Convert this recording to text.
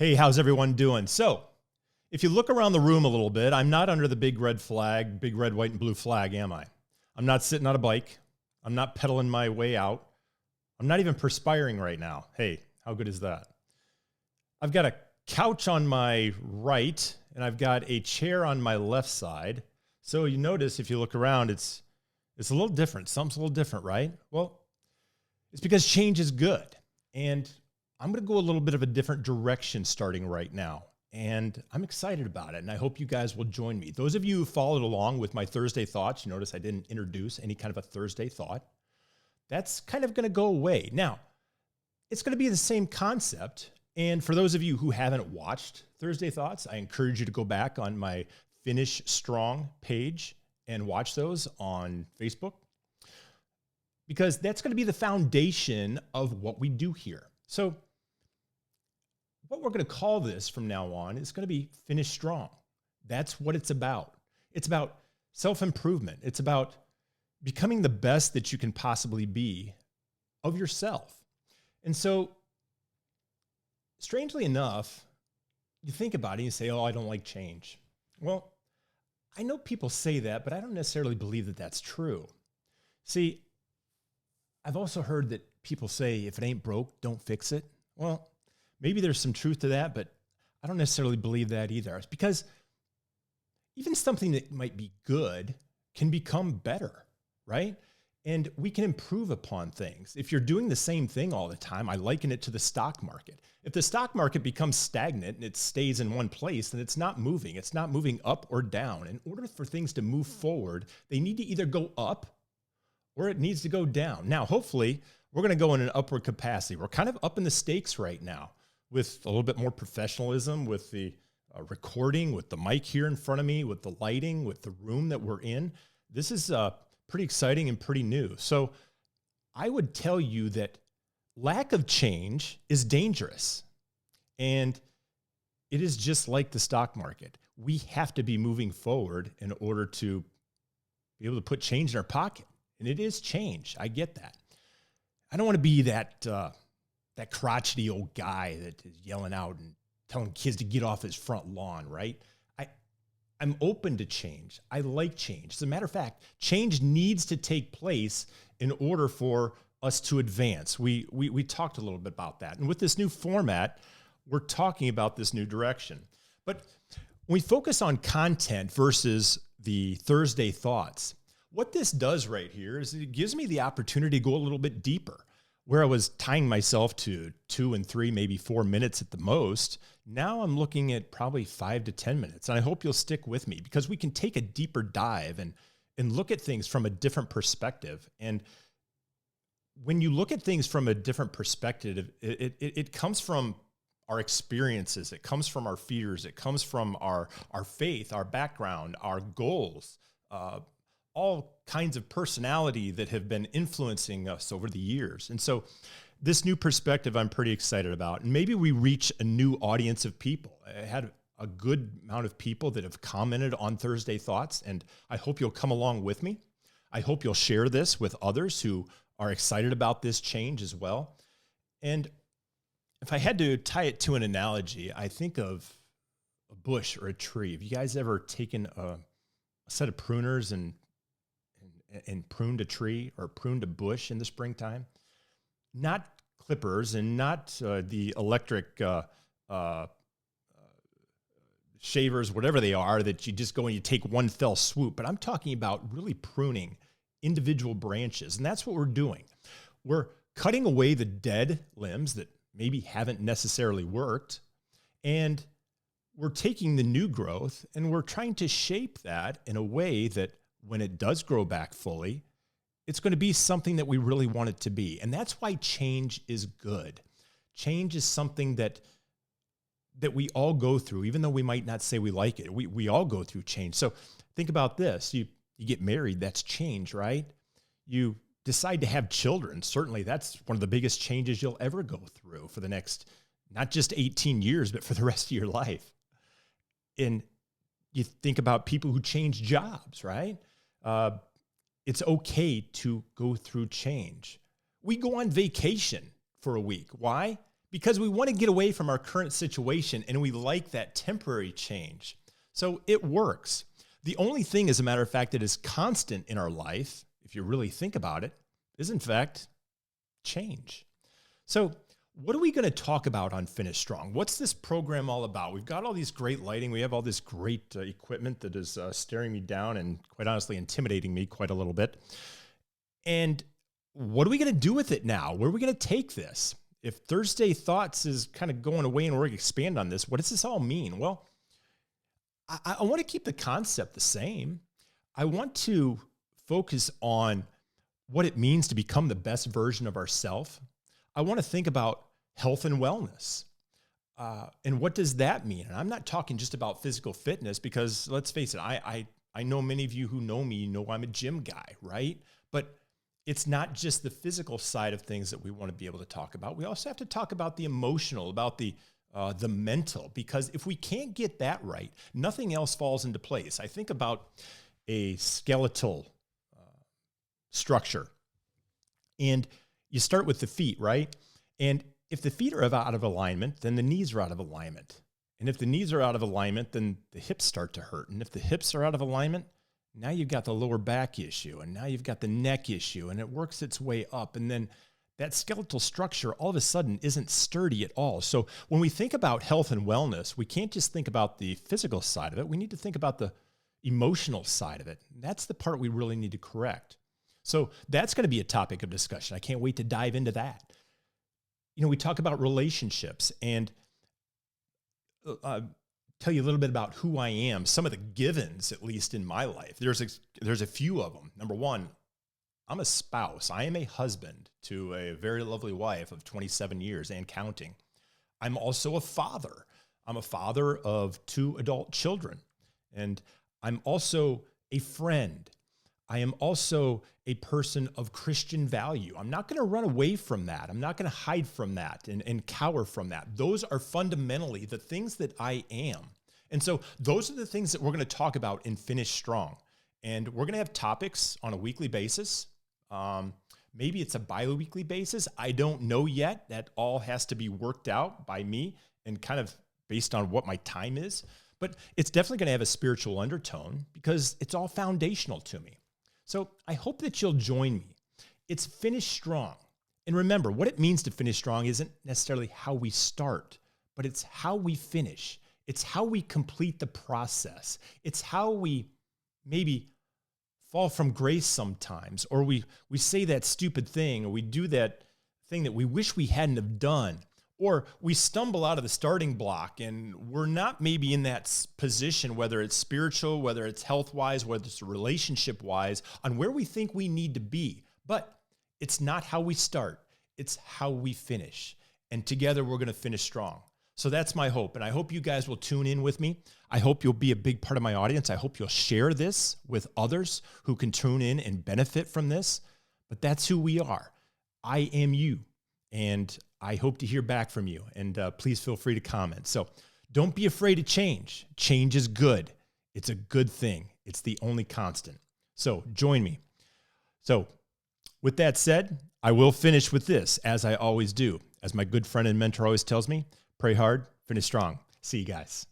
Hey, how's everyone doing? So, if you look around the room a little bit, I'm not under the big red flag, big red, white, and blue flag, am I? I'm not sitting on a bike. I'm not pedaling my way out. I'm not even perspiring right now. Hey, how good is that? I've got a couch on my right, and I've got a chair on my left side. So you notice if you look around, it's a little different. Something's a little different, right? Well, it's because change is good. And I'm going to go a little bit of a different direction starting right now. And I'm excited about it. And I hope you guys will join me. Those of you who followed along with my Thursday thoughts, you notice I didn't introduce any kind of a Thursday thought. That's kind of going to go away. Now, it's going to be the same concept. And for those of you who haven't watched Thursday Thoughts, I encourage you to go back on my Finish Strong page and watch those on Facebook, because that's going to be the foundation of what we do here. So what we're going to call this from now on is going to be Finish Strong. That's what it's about. It's about self-improvement. It's about becoming the best that you can possibly be of yourself. And so, strangely enough, you think about it and you say, oh, I don't like change. Well, I know people say that, but I don't necessarily believe that that's true. See, I've also heard that people say, if it ain't broke, don't fix it. Well, maybe there's some truth to that, but I don't necessarily believe that either. It's because even something that might be good can become better, right? And we can improve upon things. If you're doing the same thing all the time, I liken it to the stock market. If the stock market becomes stagnant and it stays in one place, then it's not moving. It's not moving up or down. In order for things to move forward, they need to either go up or it needs to go down. Now, hopefully, we're going to go in an upward capacity. We're kind of up in the stakes right now with a little bit more professionalism, with the recording, with the mic here in front of me, with the lighting, with the room that we're in. This is pretty exciting and pretty new. So I would tell you that lack of change is dangerous. And it is just like the stock market. We have to be moving forward in order to be able to put change in our pocket. And it is change. I get that. I don't want to be that crotchety old guy that is yelling out and telling kids to get off his front lawn, right? I'm open to change. I like change. As a matter of fact, change needs to take place in order for us to advance. We talked a little bit about that. And with this new format, we're talking about this new direction. But when we focus on content versus the Thursday thoughts, what this does right here is it gives me the opportunity to go a little bit deeper. Where I was tying myself to 2 and 3, maybe 4 minutes at the most, now I'm looking at probably 5 to 10 minutes. And I hope you'll stick with me because we can take a deeper dive and look at things from a different perspective. And when you look at things from a different perspective, it comes from our experiences. It comes from our fears. It comes from our faith, our background, our goals, all kinds of personality that have been influencing us over the years. And so this new perspective I'm pretty excited about. And maybe we reach a new audience of people. I had a good amount of people that have commented on Thursday Thoughts, and I hope you'll come along with me. I hope you'll share this with others who are excited about this change as well. And if I had to tie it to an analogy, I think of a bush or a tree. Have you guys ever taken a set of pruners and pruned a tree or pruned a bush in the springtime? Not clippers and not the electric shavers, whatever they are, that you just go and you take one fell swoop. But I'm talking about really pruning individual branches. And that's what we're doing. We're cutting away the dead limbs that maybe haven't necessarily worked. And we're taking the new growth and we're trying to shape that in a way that when it does grow back fully, it's going to be something that we really want it to be. And that's why change is good. Change is something that we all go through, even though we might not say we like it. We all go through change. So think about this. You get married, that's change, right? You decide to have children. Certainly that's one of the biggest changes you'll ever go through for the next, not just 18 years, but for the rest of your life. And you think about people who change jobs, right? It's okay to go through change. We go on vacation for a week. Why? because we want to get away from our current situation and we like that temporary change. So it works. The only thing, as a matter of fact, that is constant in our life, if you really think about it, is in fact change. So what are we going to talk about on Finish Strong? What's this program all about? We've got all these great lighting. We have all this great equipment that is staring me down and quite honestly intimidating me quite a little bit. And what are we going to do with it now? Where are we going to take this? If Thursday Thoughts is kind of going away and we're going to expand on this, what does this all mean? Well, I want to keep the concept the same. I want to focus on what it means to become the best version of ourselves. I want to think about health and wellness. And what does that mean? And I'm not talking just about physical fitness, because let's face it, I know many of you who know me know I'm a gym guy, right? But it's not just the physical side of things that we want to be able to talk about. We also have to talk about the emotional, about the mental, because if we can't get that right, nothing else falls into place. I think about a skeletal structure, and you start with the feet, right? And if the feet are out of alignment, then the knees are out of alignment. And if the knees are out of alignment, then the hips start to hurt. And if the hips are out of alignment, now you've got the lower back issue, and now you've got the neck issue, and it works its way up. And then that skeletal structure all of a sudden isn't sturdy at all. So when we think about health and wellness, we can't just think about the physical side of it. We need to think about the emotional side of it. That's the part we really need to correct. So that's going to be a topic of discussion. I can't wait to dive into that. You know, we talk about relationships, and tell you a little bit about who I am, some of the givens, at least in my life. There's a few of them. Number one, I'm a spouse. I am a husband to a very lovely wife of 27 years and counting. I'm also a father. I'm a father of 2 adult children. And I'm also a friend. I am also a person of Christian value. I'm not going to run away from that. I'm not going to hide from that and cower from that. Those are fundamentally the things that I am. And so those are the things that we're going to talk about in Finish Strong. And we're going to have topics on a weekly basis. Maybe it's a bi-weekly basis. I don't know yet. That all has to be worked out by me and kind of based on what my time is. But it's definitely going to have a spiritual undertone because it's all foundational to me. So I hope that you'll join me. It's Finish Strong. And remember, what it means to finish strong isn't necessarily how we start, but it's how we finish. It's how we complete the process. It's how we maybe fall from grace sometimes, or we say that stupid thing, or we do that thing that we wish we hadn't have done, or we stumble out of the starting block and we're not maybe in that position, whether it's spiritual, whether it's health-wise, whether it's relationship-wise, on where we think we need to be. But it's not how we start, it's how we finish. And together we're going to finish strong. So that's my hope. And I hope you guys will tune in with me. I hope you'll be a big part of my audience. I hope you'll share this with others who can tune in and benefit from this. But that's who we are. I am you. And I hope to hear back from you. And please feel free to comment. So don't be afraid of change. Change is good. It's a good thing. It's the only constant. So join me. So with that said, I will finish with this, as I always do. As my good friend and mentor always tells me, pray hard, finish strong. See you guys.